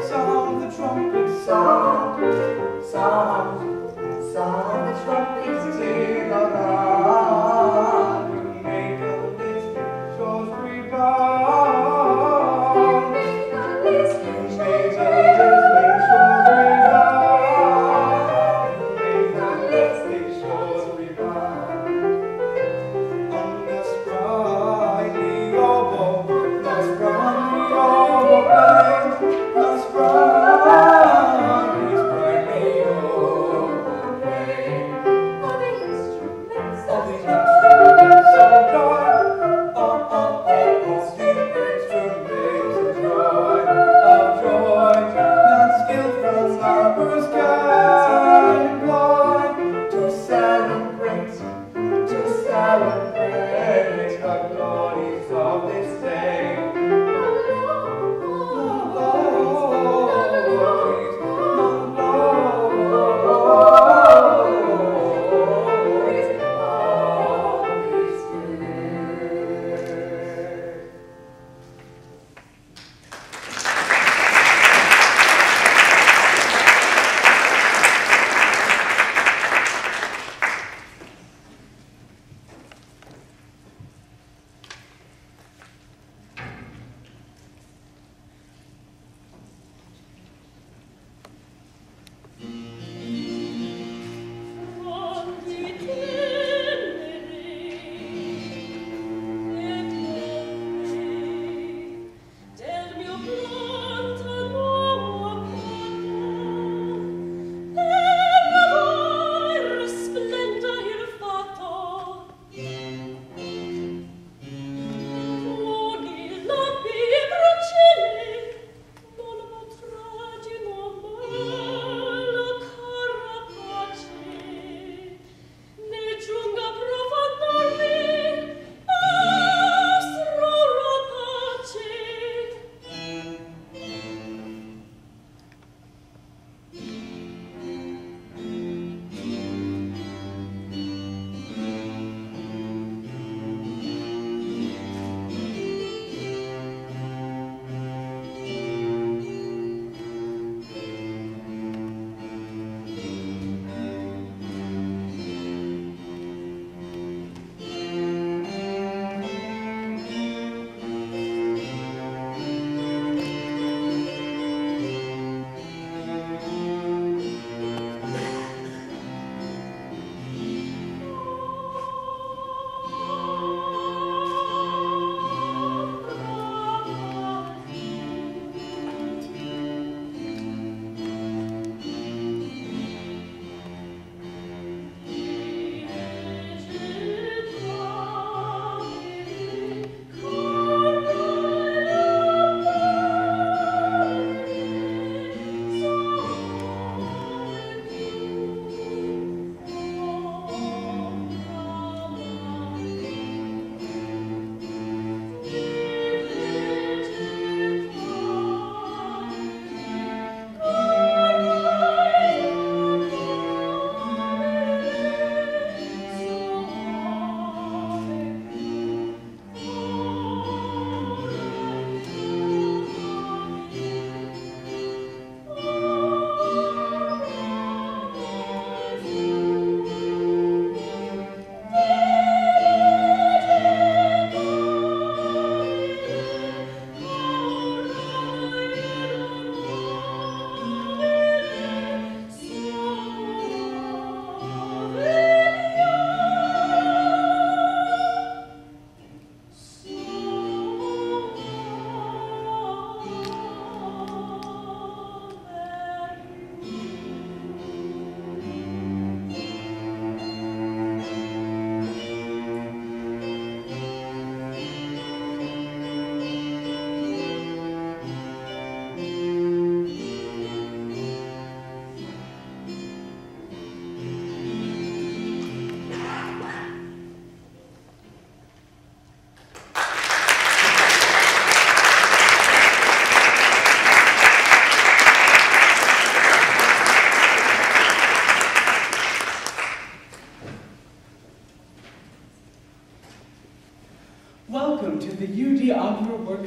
Sound the trumpet.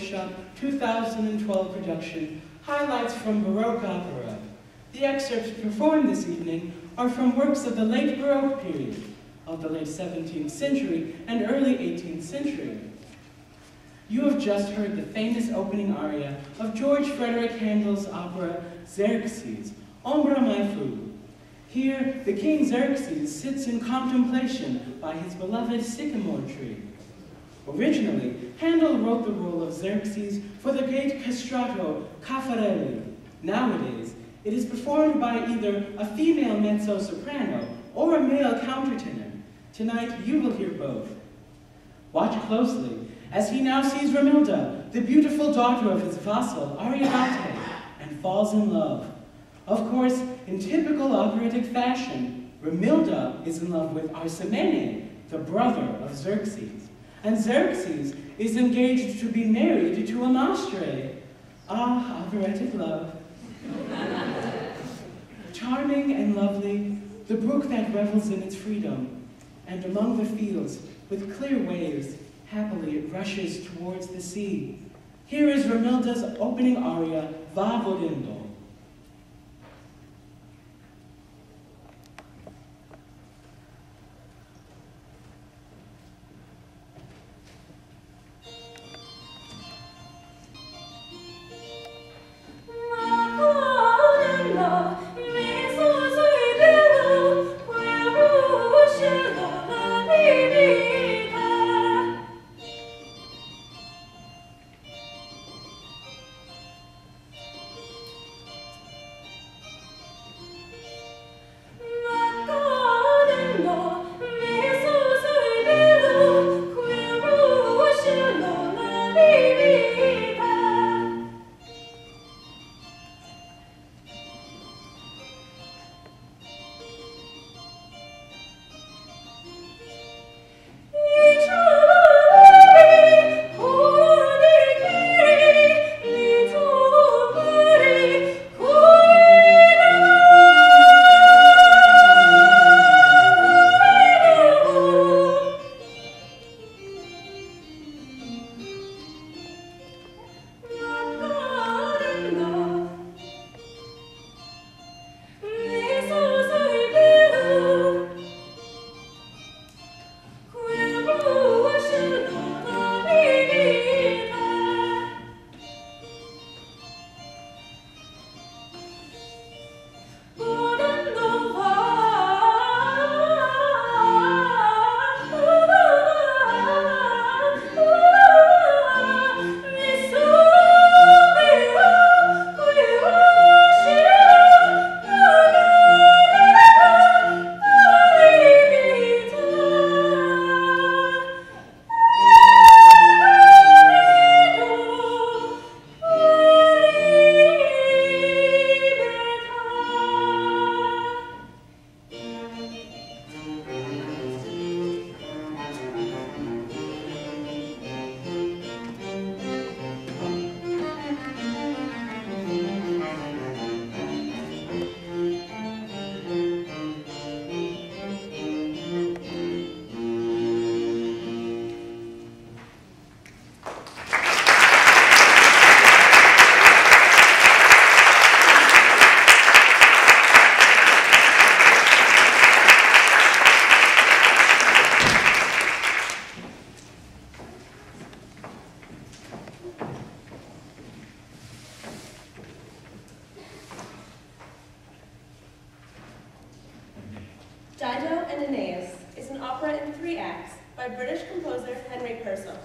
Workshop 2012 production, Highlights from Baroque Opera. The excerpts performed this evening are from works of the late Baroque period, of the late 17th century and early 18th century. You have just heard the famous opening aria of George Frederick Handel's opera Xerxes, Ombra mai fu. Here, the king Xerxes sits in contemplation by his beloved sycamore tree. Originally, Handel wrote the role of Xerxes for the great castrato Caffarelli. Nowadays, it is performed by either a female mezzo-soprano or a male countertenor. Tonight, you will hear both. Watch closely, as he now sees Romilda, the beautiful daughter of his vassal, Ariadne, and falls in love. Of course, in typical operatic fashion, Romilda is in love with Arsamene, the brother of Xerxes, and Xerxes is engaged to be married to Amastre. Ah, operatic love. Charming and lovely, the brook that revels in its freedom, and among the fields, with clear waves, happily it rushes towards the sea. Here is Romilda's opening aria, Va volendo. Dido and Aeneas is an opera in 3 acts by British composer Henry Purcell.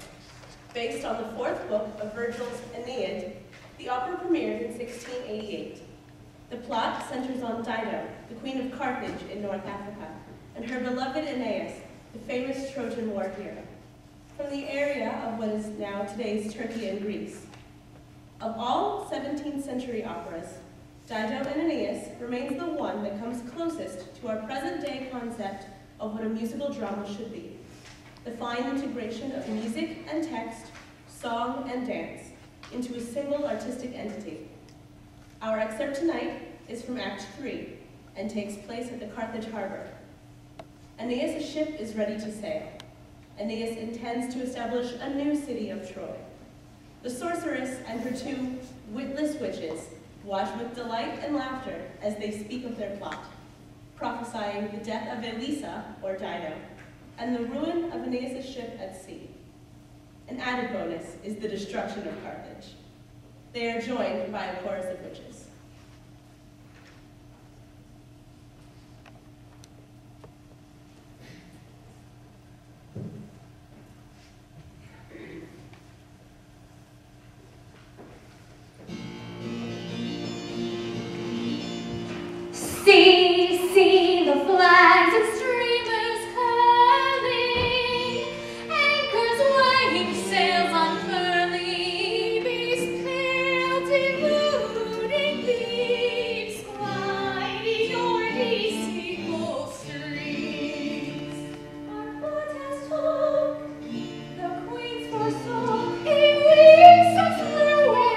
Based on the 4th book of Virgil's Aeneid, the opera premiered in 1688. The plot centers on Dido, the queen of Carthage in North Africa, and her beloved Aeneas, the famous Trojan War hero, from the area of what is now today's Turkey and Greece. Of all 17th century operas, Dido and Aeneas remains the one that comes closest to our present-day concept of what a musical drama should be, the fine integration of music and text, song and dance, into a single artistic entity. Our excerpt tonight is from Act 3 and takes place at the Carthage harbor. Aeneas' ship is ready to sail. Aeneas intends to establish a new city of Troy. The sorceress and her two witless witches watch with delight and laughter as they speak of their plot, prophesying the death of Elisa, or Dido, and the ruin of Aeneas' ship at sea. An added bonus is the destruction of Carthage. They are joined by a chorus of witches. See, see the flags and streamers curling, anchors weighing, sails unfurling, beasts pale, deluding beams, gliding o'er these single streams. Our foot has took, the queens forsook, in weeks of ruin.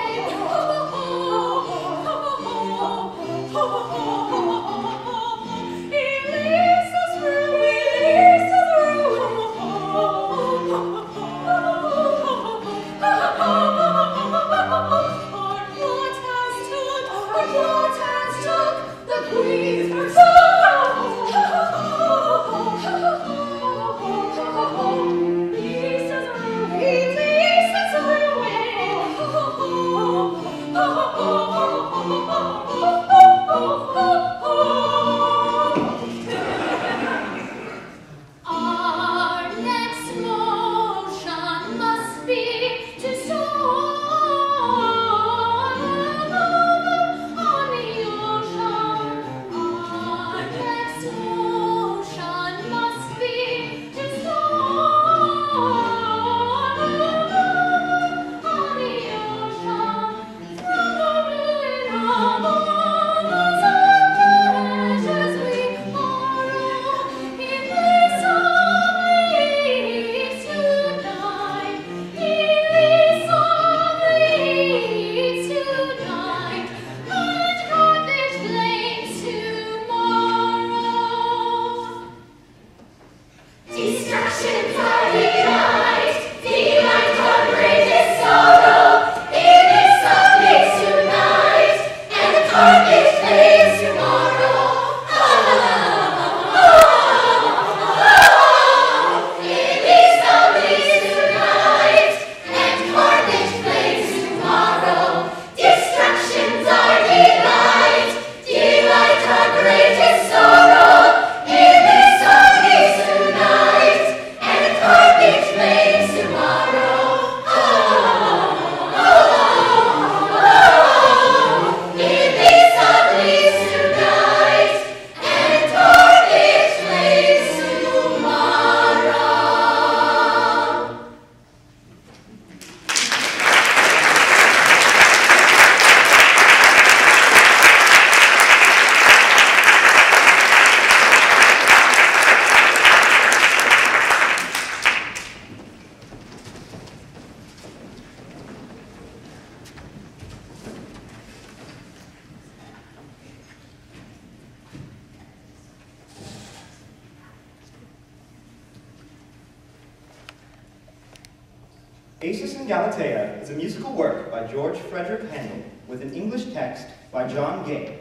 Acis and Galatea is a musical work by George Frederick Handel with an English text by John Gay.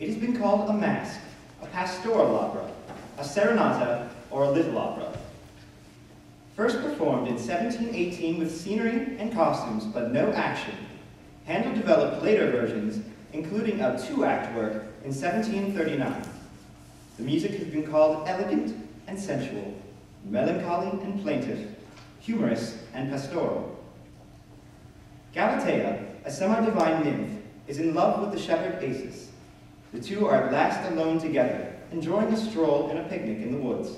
It has been called a masque, a pastoral opera, a serenata, or a little opera. First performed in 1718 with scenery and costumes, but no action, Handel developed later versions, including a two-act work in 1739. The music has been called elegant and sensual, melancholy and plaintive, humorous and pastoral. Galatea, a semi-divine nymph, is in love with the shepherd Acis. The two are at last alone together, enjoying a stroll and a picnic in the woods.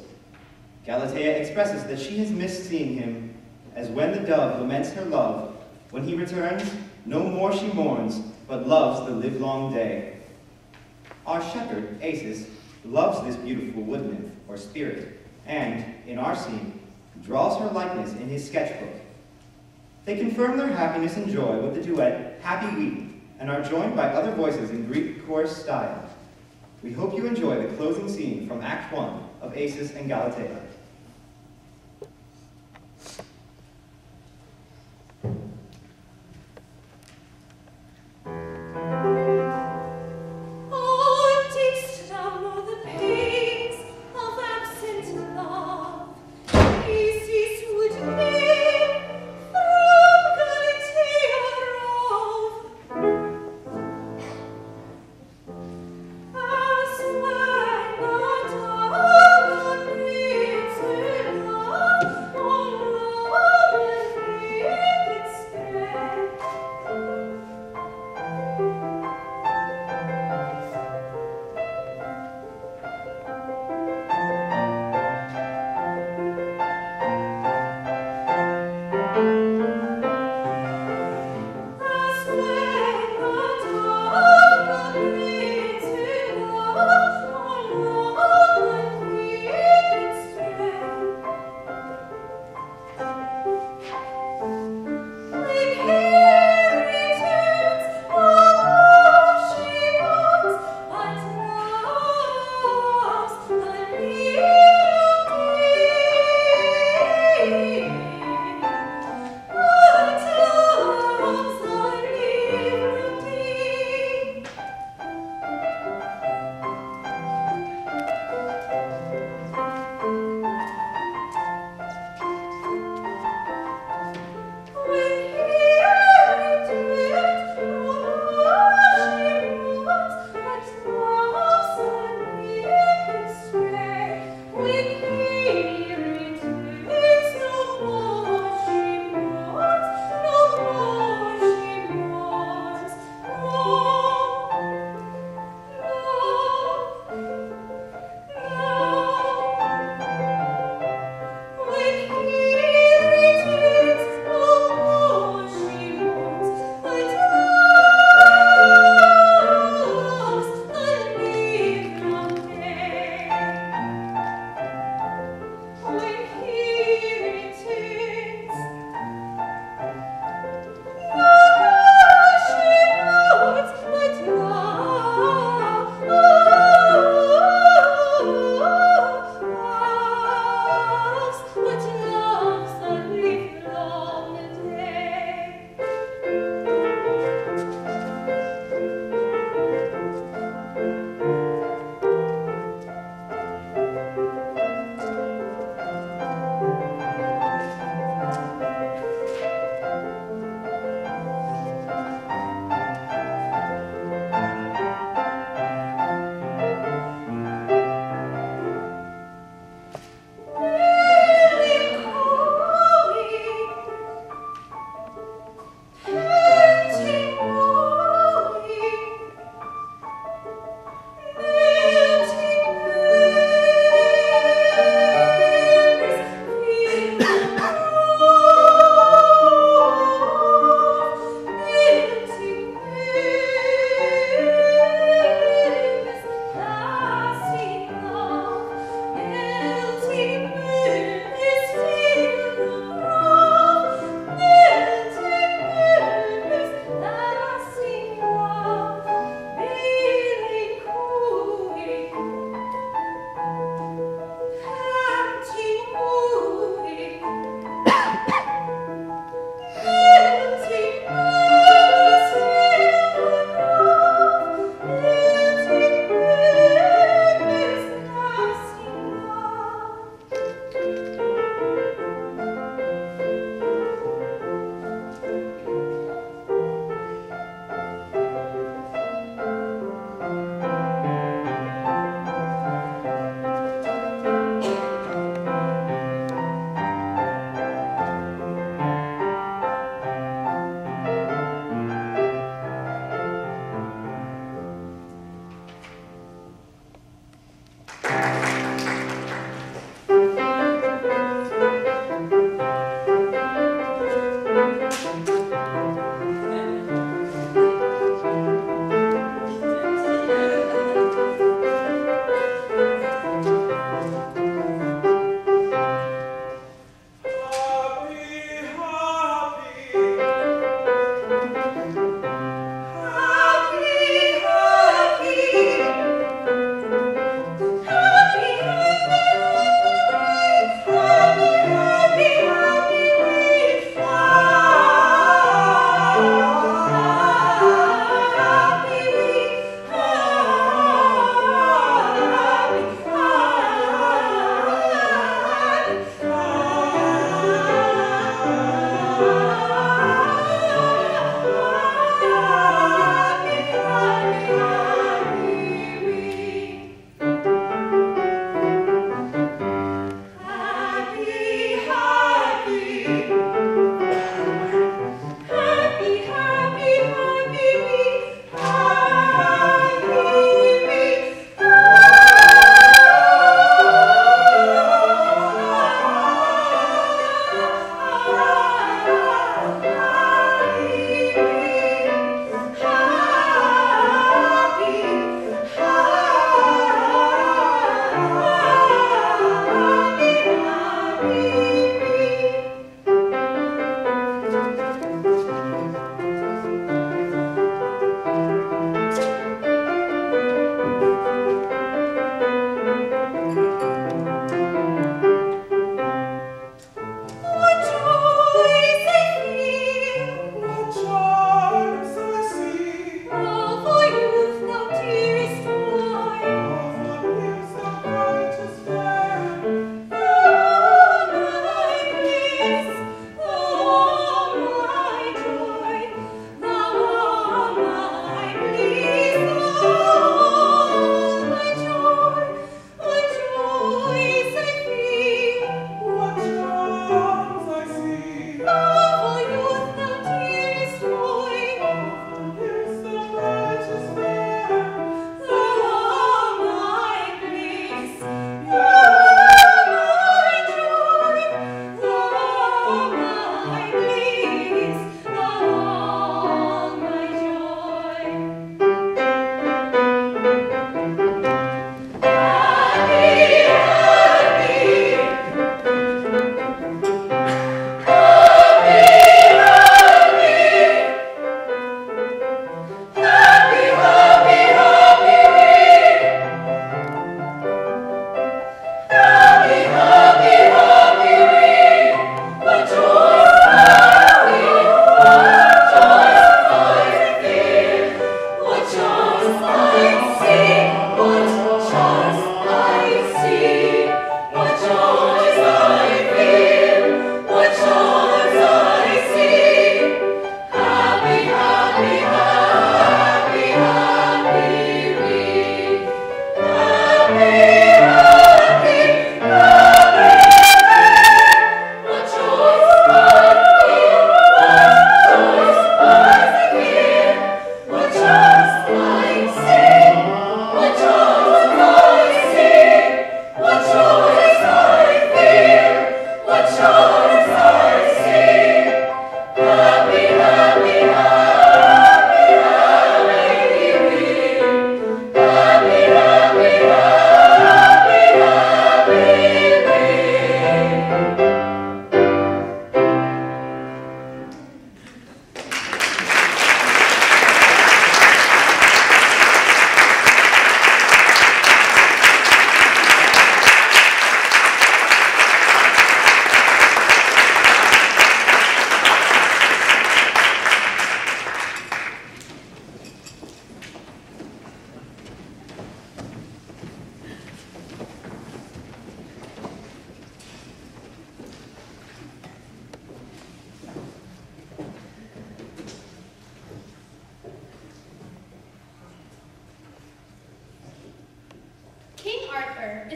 Galatea expresses that she has missed seeing him, as when the dove laments her love, when he returns, no more she mourns, but loves the livelong day. Our shepherd, Acis, loves this beautiful wood nymph, or spirit, and, in our scene, draws her likeness in his sketchbook. They confirm their happiness and joy with the duet Happy We, and are joined by other voices in Greek chorus style. We hope you enjoy the closing scene from Act 1 of Acis and Galatea.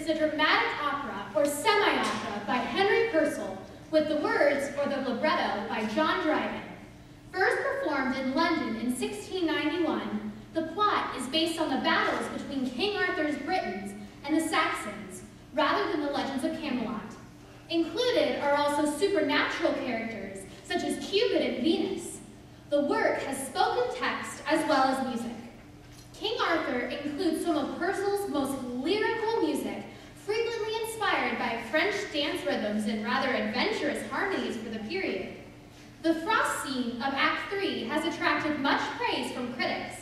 is a dramatic opera or semi-opera by Henry Purcell with the words or the libretto by John Dryden. First performed in London in 1691, the plot is based on the battles between King Arthur's Britons and the Saxons, rather than the legends of Camelot. Included are also supernatural characters, such as Cupid and Venus. The work has spoken text as well as music. King Arthur includes some of Purcell's most lyrical music, frequently inspired by French dance rhythms and rather adventurous harmonies for the period. The frost scene of Act 3 has attracted much praise from critics.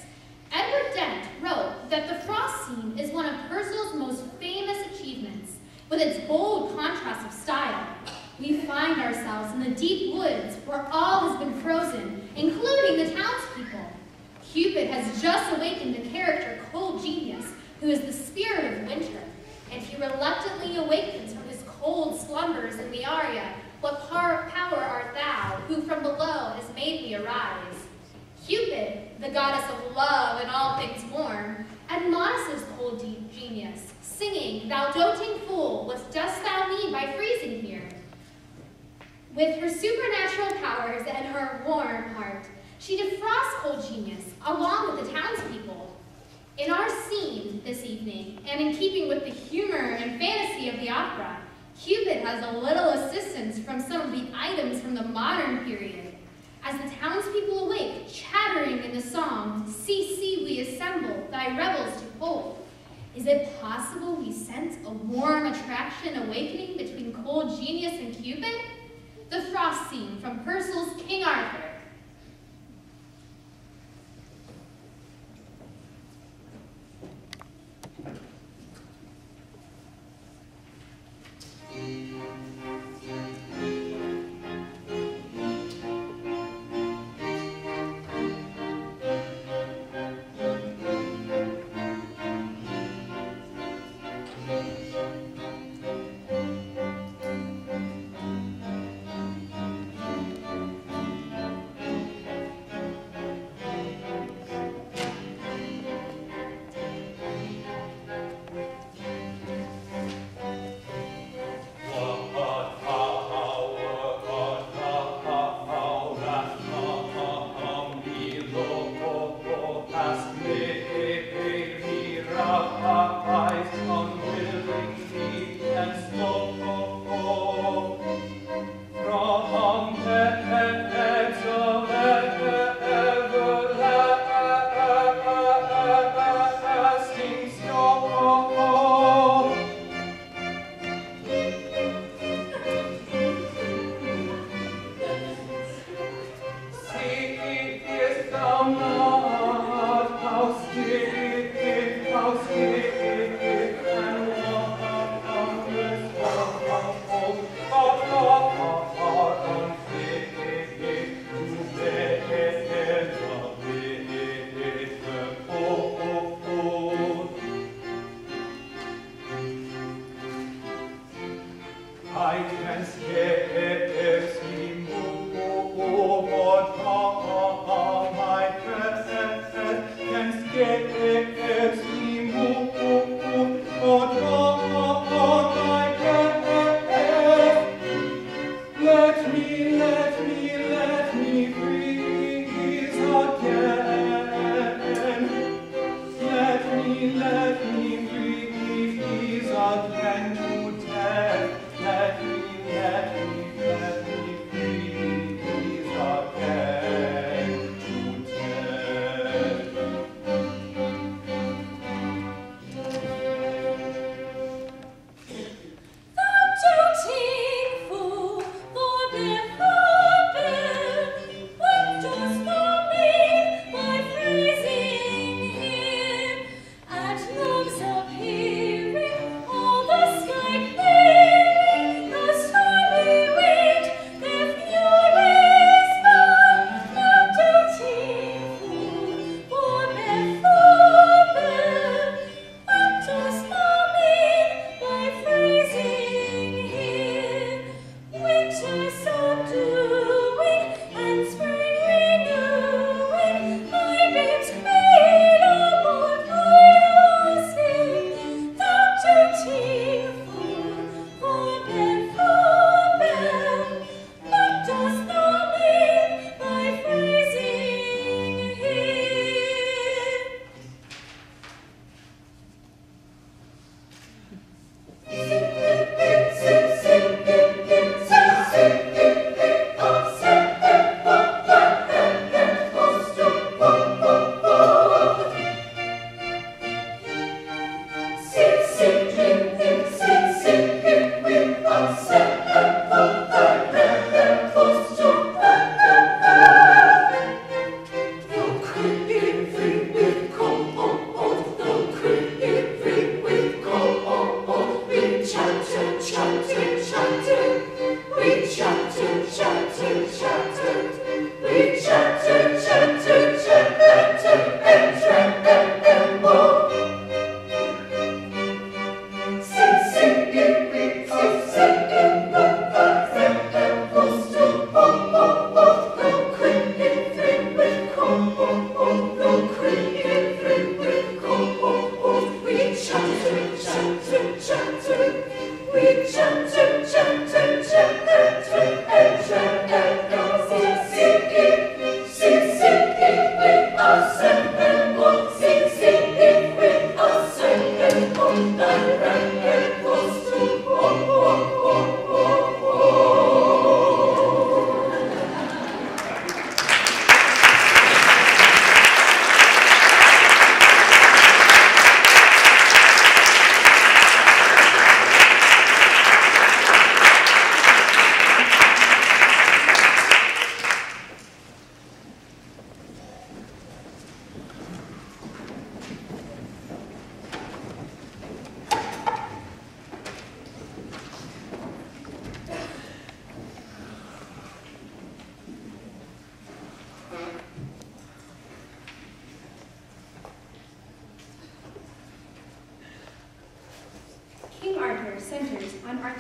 Edward Dent wrote that the frost scene is one of Purcell's most famous achievements, with its bold contrast of style. We find ourselves in the deep woods where all has been frozen, including the townspeople. Cupid has just awakened the character Cold Genius, who is the spirit of winter, and he reluctantly awakens from his cold slumbers in the aria, "What power art thou, who from below has made me arise?" Cupid, the goddess of love and all things warm, admonishes Cold Genius, singing, "Thou doting fool, what dost thou mean by freezing here?" With her supernatural powers and her warm heart, she defrosts Cold Genius, along with the townspeople. In our scene this evening, and in keeping with the humor and fantasy of the opera, Cupid has a little assistance from some of the items from the modern period. As the townspeople awake, chattering in the song, "See, see, we assemble, thy revels to hold." Is it possible we sense a warm attraction awakening between Cold Genius and Cupid? The frost scene from Purcell's King Arthur.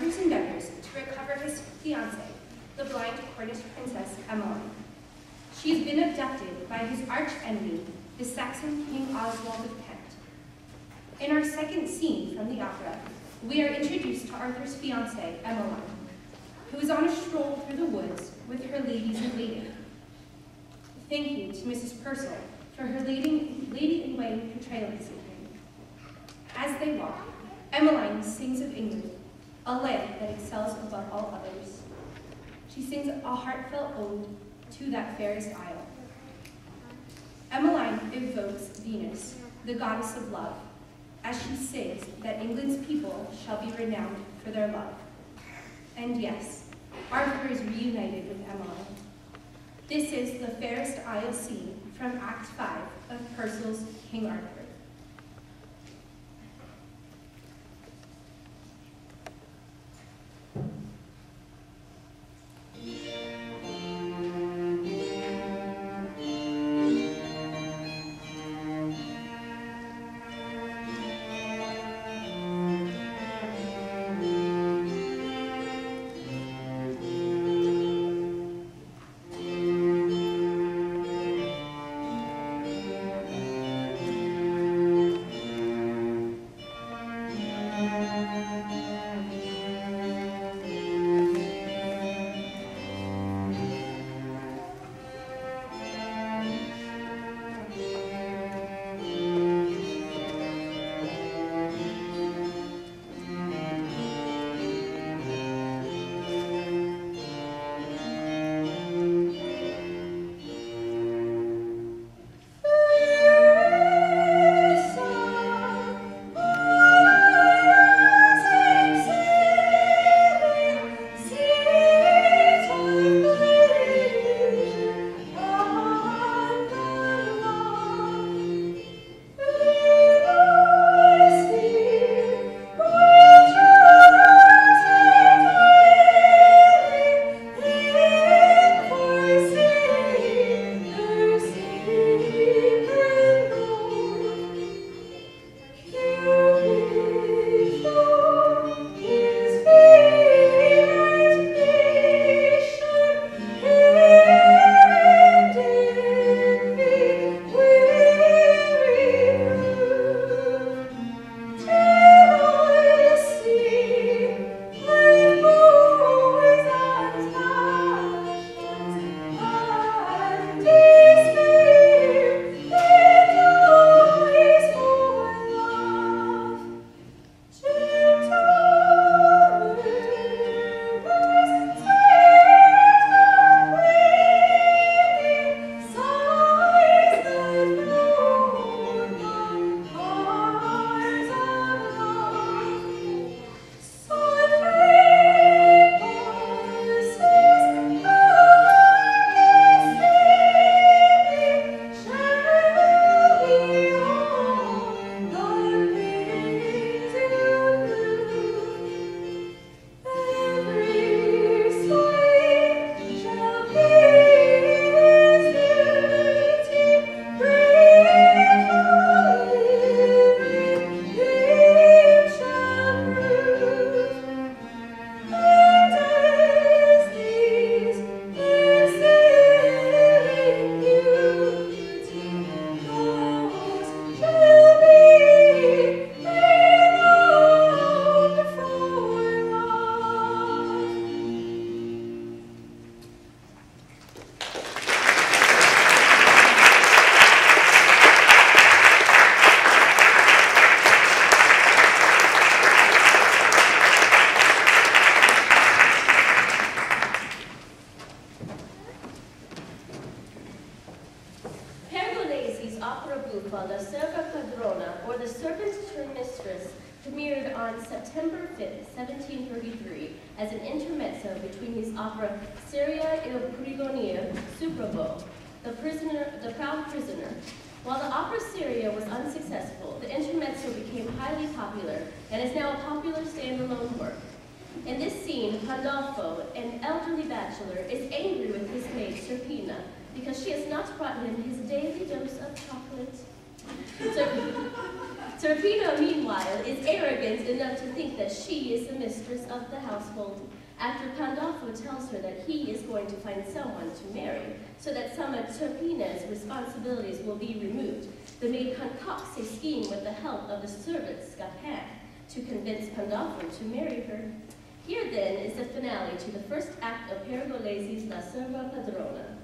Arthur's endeavors to recover his fiancée, the blind Cornish princess Emmeline. She has been abducted by his arch-enemy, the Saxon King Oswald of Kent. In our second scene from the opera, we are introduced to Arthur's fiancée, Emmeline, who is on a stroll through the woods with her ladies-in-waiting. Thank you to Mrs. Purcell for her lady-in-waiting portrayal this evening. As they walk, Emmeline sings of England, a land that excels above all others. She sings a heartfelt ode to that fairest isle. Emmeline evokes Venus, the goddess of love, as she sings that England's people shall be renowned for their love. And yes, Arthur is reunited with Emmeline. This is the fairest isle scene from Act 5 of Purcell's King Arthur. September 5th, 1733, as an intermezzo between his opera Seria il prigionier Superbo, the Proud Prisoner. While the opera Seria was unsuccessful, the intermezzo became highly popular and is now a popular standalone work. In this scene, Pandolfo, an elderly bachelor, is angry with his maid Serpina because she has not brought him his daily dose of chocolate. Serpina, meanwhile, is arrogant enough to think that she is the mistress of the household. After Pandolfo tells her that he is going to find someone to marry, so that some of Serpina's responsibilities will be removed, the maid concocts a scheme with the help of the servant Scapin to convince Pandolfo to marry her. Here, then, is the finale to the first act of Pergolesi's La Serva Padrona.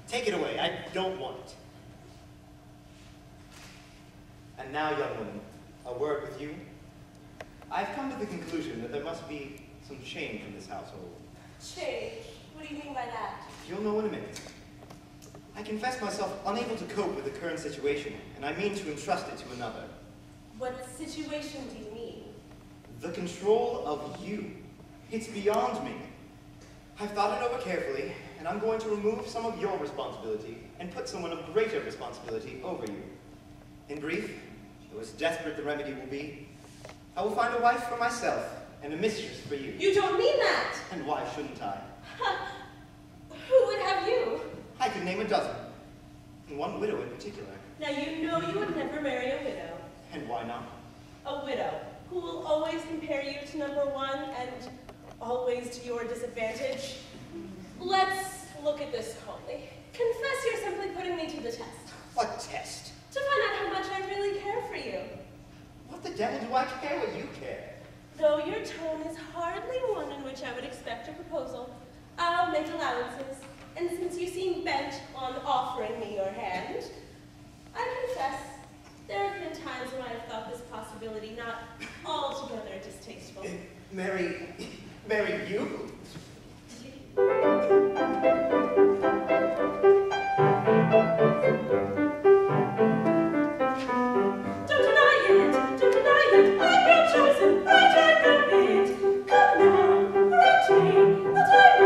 Take it away. I don't want it. And now, young woman, a word with you. I've come to the conclusion that there must be some change in this household. Change? What do you mean by that? You'll know in a minute. I confess myself unable to cope with the current situation, and I mean to entrust it to another. What situation do you mean? The control of you. It's beyond me. I've thought it over carefully, and I'm going to remove some of your responsibility and put someone of greater responsibility over you. In brief, though as desperate the remedy will be, I will find a wife for myself and a mistress for you. You don't mean that! And why shouldn't I? Who would have you? I could name a dozen, and one widow in particular. Now you know you would never marry a widow. And why not? A widow who will always compare you to number one and always to your disadvantage. Let's look at this calmly. Confess you're simply putting me to the test. What test? To find out how much I really care for you. What the devil do I care what you care? Though your tone is hardly one in which I would expect a proposal, I'll make allowances. And since you seem bent on offering me your hand, I confess there have been times when I have thought this possibility not altogether distasteful. Marry you? Don't deny it, I'm your chosen, right I know it. Come now, grant me that I'm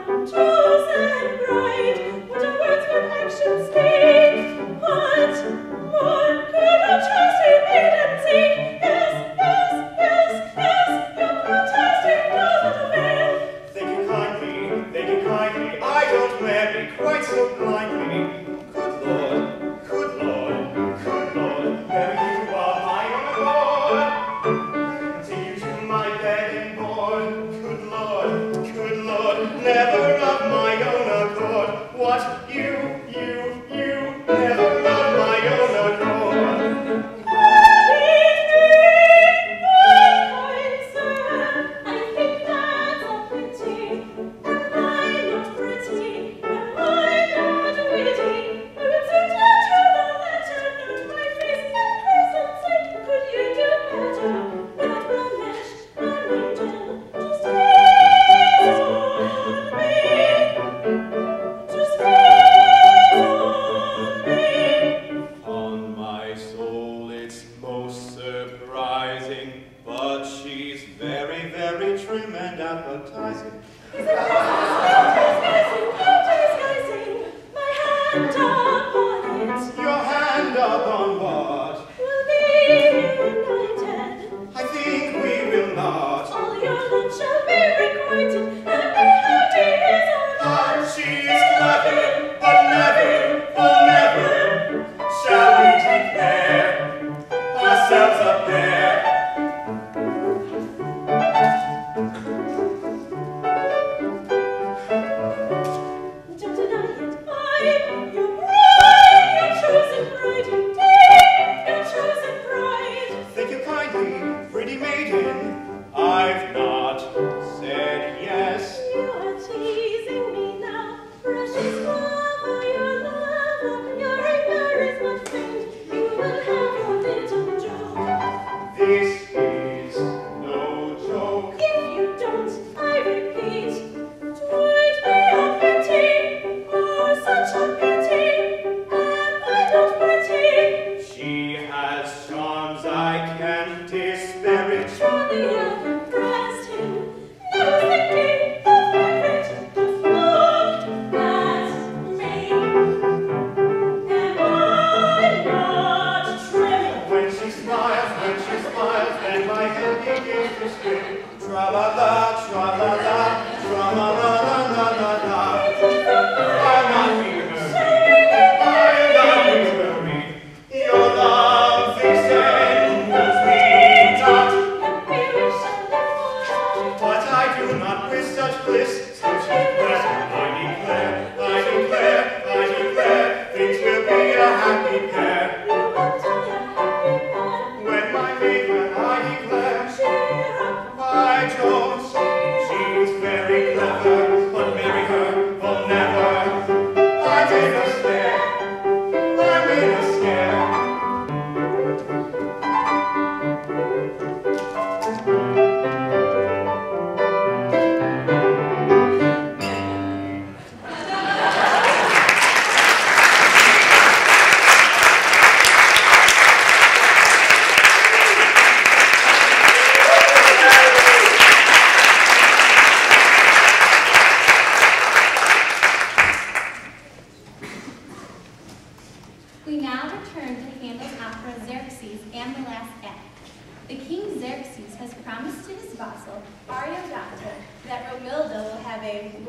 your chosen bride. What do words but actions speak? What more could a trusty maiden seek? Yes, your protesting doesn't avail. Thank you kindly, I don't marry quite so blindly. Good Lord, marry you are my own accord. Take you to my bed and board. Good Lord, never of my own accord. What, you, never of my own accord.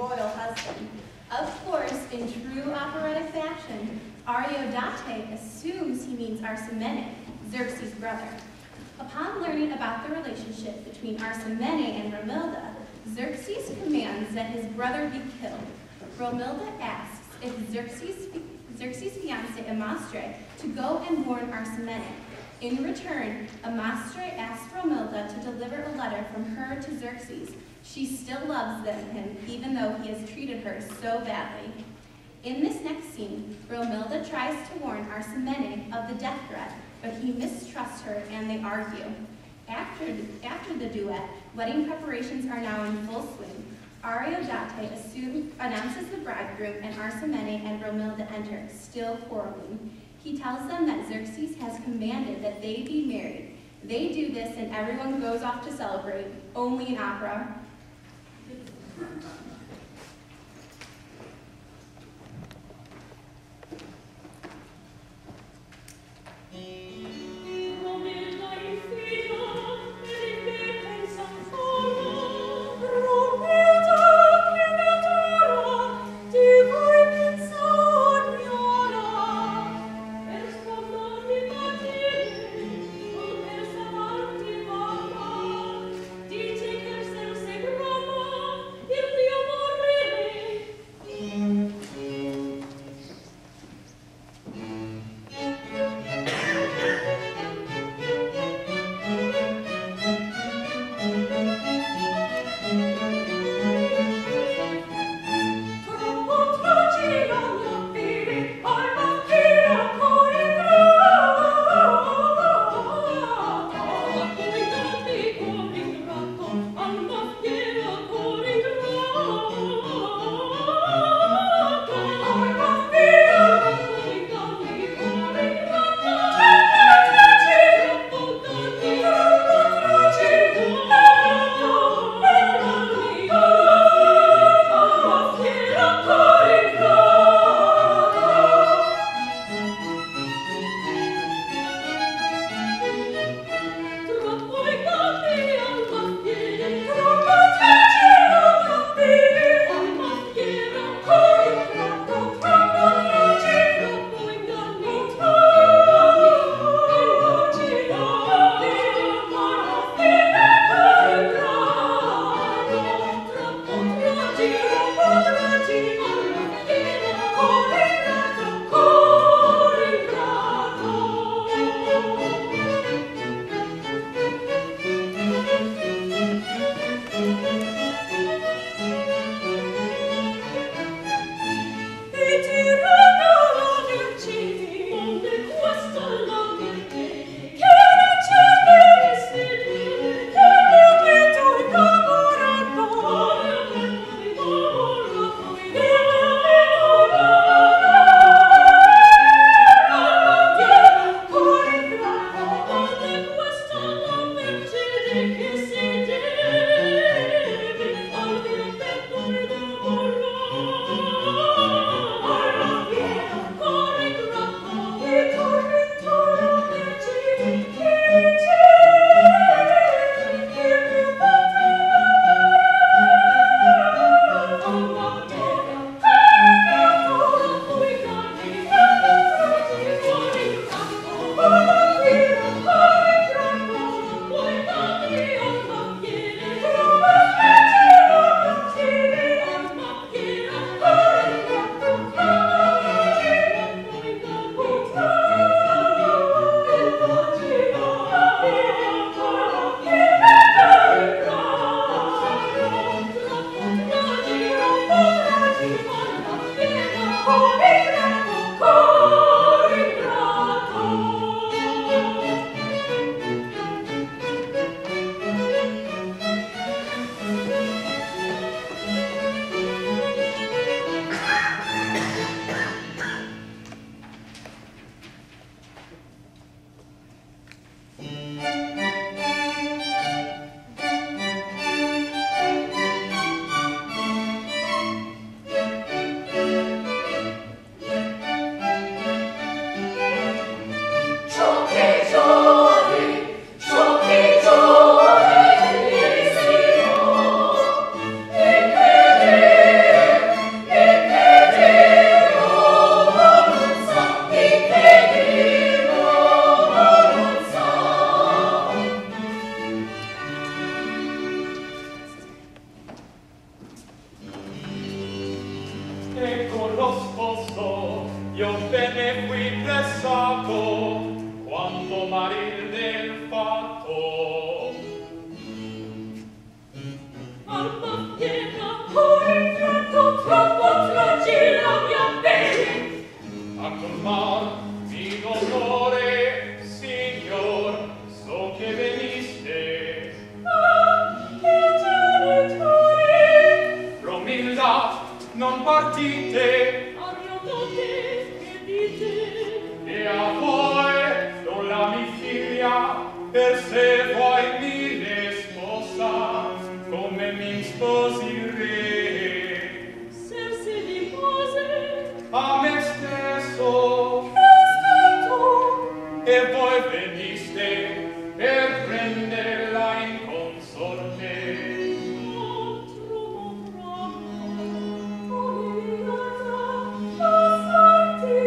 royal husband. Of course, in true operatic fashion, Ariodate assumes he means Arsamene, Xerxes' brother. Upon learning about the relationship between Arsamene and Romilda, Xerxes commands that his brother be killed. Romilda asks if Xerxes' fiancée Amastre to go and warn Arsamene. In return, Amastre asks Romilda to deliver a letter from her to Xerxes. She still loves him, even though he has treated her so badly. In this next scene, Romilda tries to warn Arsamene of the death threat, but he mistrusts her and they argue. After the duet, wedding preparations are now in full swing. Ariodate announces the bridegroom, and Arsamene and Romilda enter, still quarreling. He tells them that Xerxes has commanded that they be married. They do this and everyone goes off to celebrate, only in opera. Il mio e con lo sposo io bene fui pressato quanto marir del fatto. Alma piena, cuore tratto, troppo fragile mia bene. A colmar mi dolore, signor, so che veniste. Ah, che genitore! Romilda, non partite, Ariotote, che dite? e a voi non la mi figlia, per se vuoi mi ne sposa, come mi sposi il re. Se si dipose, A me stesso, escato, e voi veniste per prenderla in consorte. altro non passarti.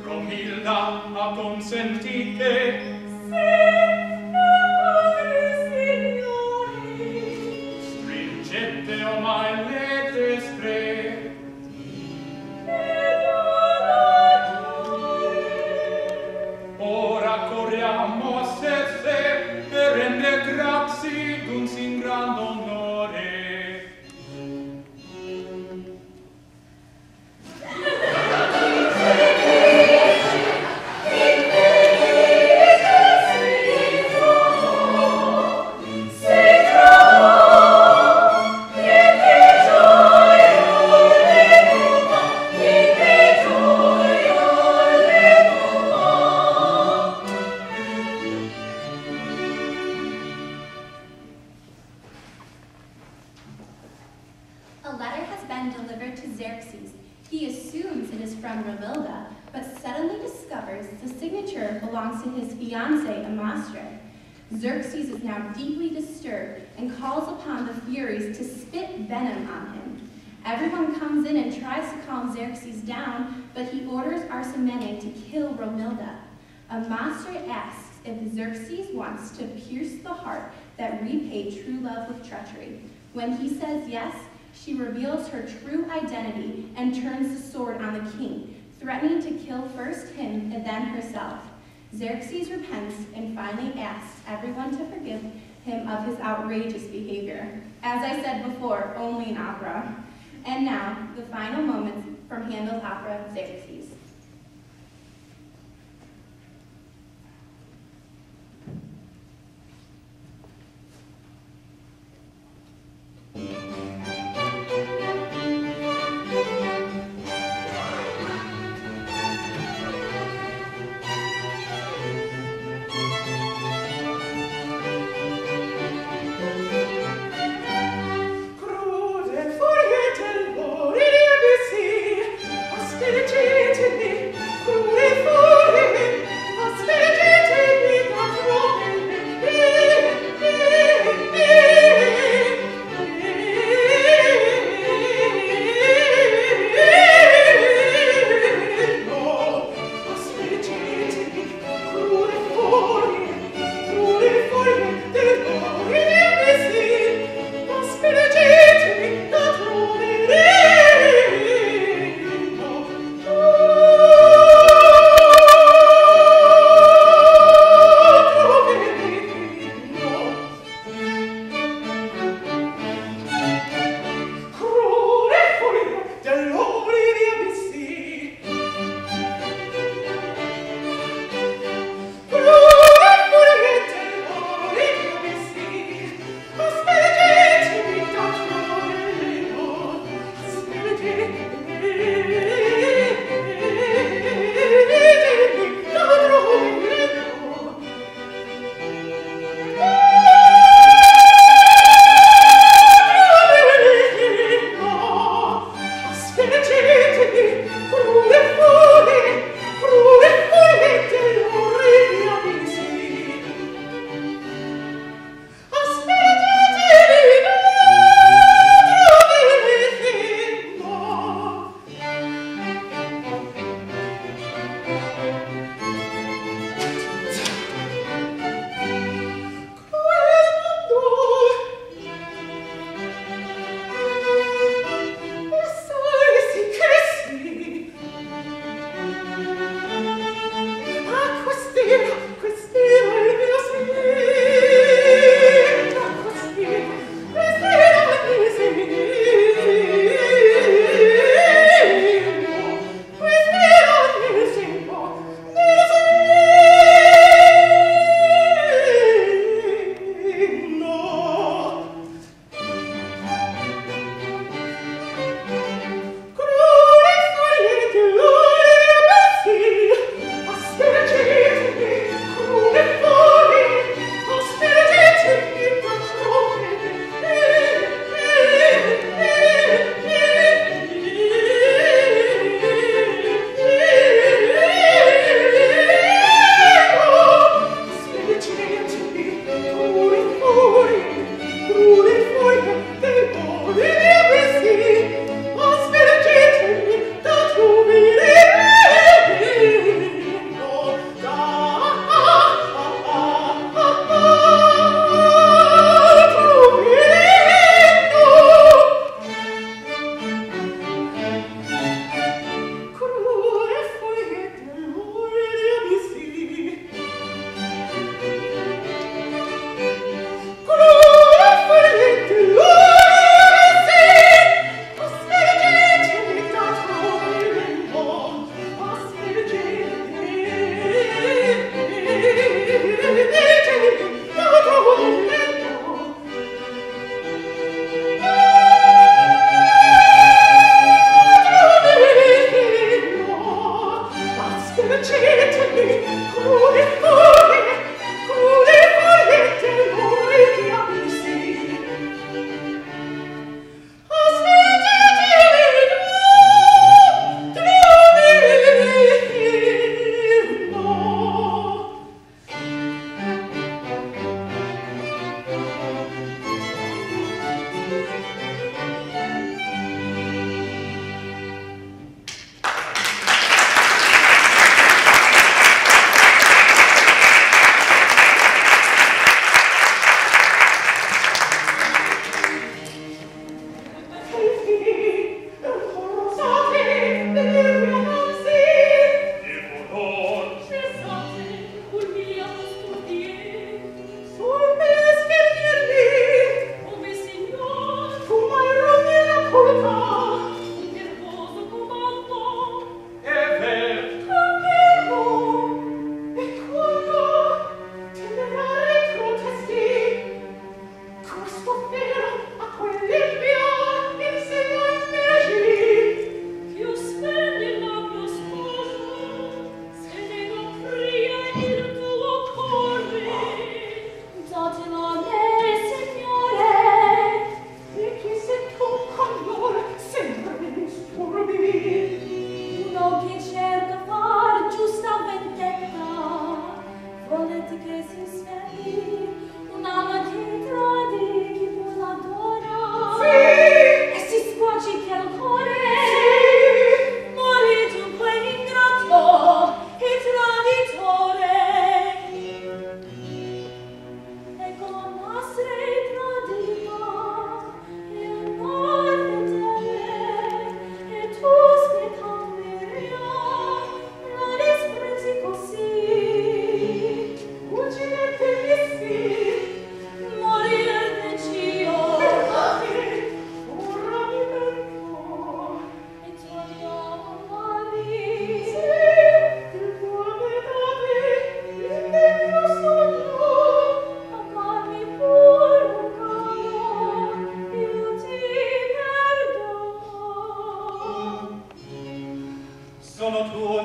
Romilda, acconsentite, stringete ormai le destre. Ora corriamo a Sesse per render grazie d'un sin gran onore. A letter has been delivered to Xerxes. He assumes it is from Romilda, but suddenly discovers the signature belongs to his fiancée, Amastre. Xerxes is now deeply disturbed and calls upon the Furies to spit venom on him. Everyone comes in and tries to calm Xerxes down, but he orders Arsamene to kill Romilda. Amastre asks if Xerxes wants to pierce the heart that repaid true love with treachery. When he says yes, she reveals her true identity and turns the sword on the king, threatening to kill first him and then herself. Xerxes repents and finally asks everyone to forgive him of his outrageous behavior. As I said before, only in opera. And now, the final moments from Handel's opera, Xerxes. Crude, furiate, gloria, bisi, aspirite,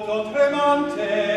volto tremante